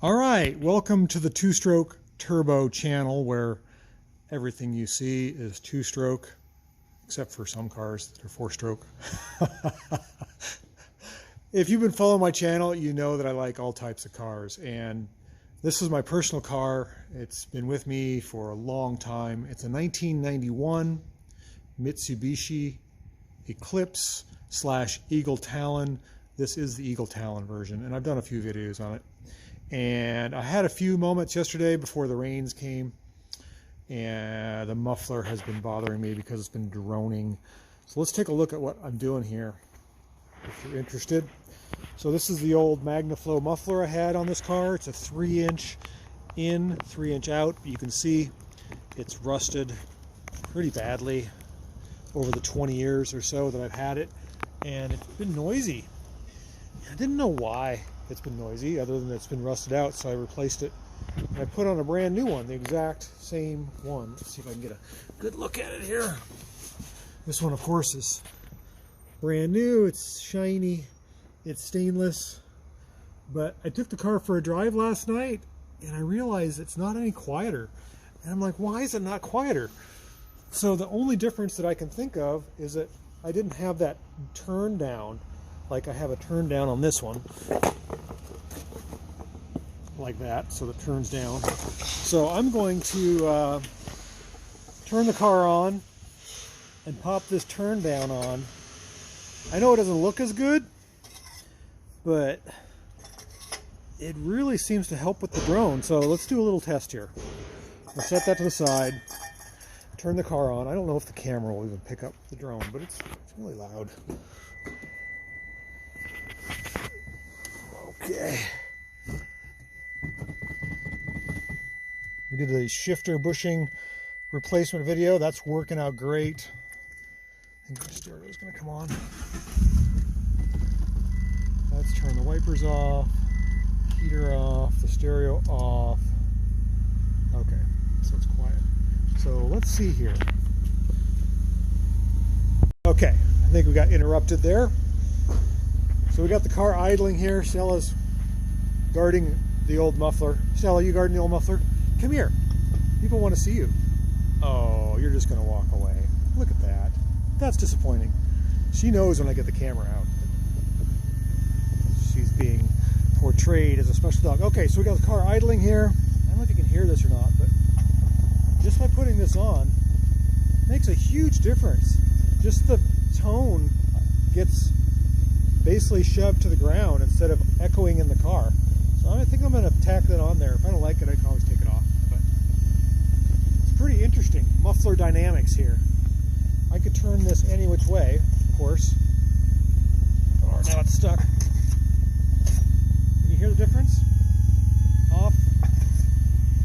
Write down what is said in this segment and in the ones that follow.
All right, welcome to the Two-Stroke Turbo channel, where everything you see is two-stroke, except for some cars that are four-stroke. If you've been following my channel, you know that I like all types of cars, and this is my personal car. It's been with me for a long time. It's a 1991 Mitsubishi Eclipse / Eagle Talon. This is the Eagle Talon version, and I've done a few videos on it. And I had a few moments yesterday before the rains came, and the muffler has been bothering me because it's been droning. So let's take a look at what I'm doing here, if you're interested. So this is the old MagnaFlow muffler I had on this car. It's a 3-inch in, 3-inch out. You can see it's rusted pretty badly over the 20 years or so that I've had it, and it's been noisy. I didn't know why it's been noisy, other than it's been rusted out, so I replaced it. And I put on a brand new one, the exact same one. Let's see if I can get a good look at it here. This one, of course, is brand new. It's shiny, it's stainless. But I took the car for a drive last night, and I realized it's not any quieter. And I'm like, why is it not quieter? So the only difference that I can think of is that I didn't have that turn down, like I have a turn down on this one, like that, so it turns down. So I'm going to turn the car on and pop this turn down on. I know it doesn't look as good, but it really seems to help with the drone. So let's do a little test here. I'll set that to the side, turn the car on. I don't know if the camera will even pick up the drone, but it's really loud. Okay. We did a shifter bushing replacement video. That's working out great. I think the stereo is going to come on. Let's turn the wipers off, heater off, the stereo off. Okay, so it's quiet. So let's see here. Okay, I think we got interrupted there. So we got the car idling here. Stella's guarding the old muffler. Stella, you guarding the old muffler? Come here. People want to see you. Oh, you're just going to walk away. Look at that. That's disappointing. She knows when I get the camera out. She's being portrayed as a special dog. Okay, so we got the car idling here. I don't know if you can hear this or not, but just by putting this on, makes a huge difference. Just the tone gets basically shoved to the ground instead of echoing in the car. So I think I'm going to tack that on there. If I don't like it, I can always take it off. But it's pretty interesting. Muffler dynamics here. I could turn this any which way, of course. Oh, now it's stuck. Can you hear the difference? Off,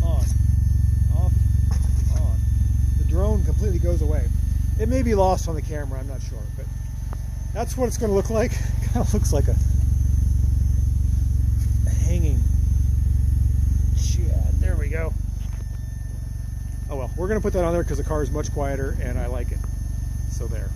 on, off, on. The drone completely goes away. It may be lost on the camera, I'm not sure, but that's what it's going to look like. It kind of looks like a hanging shed. There we go. Oh well, we're going to put that on there because the car is much quieter and I like it. So there.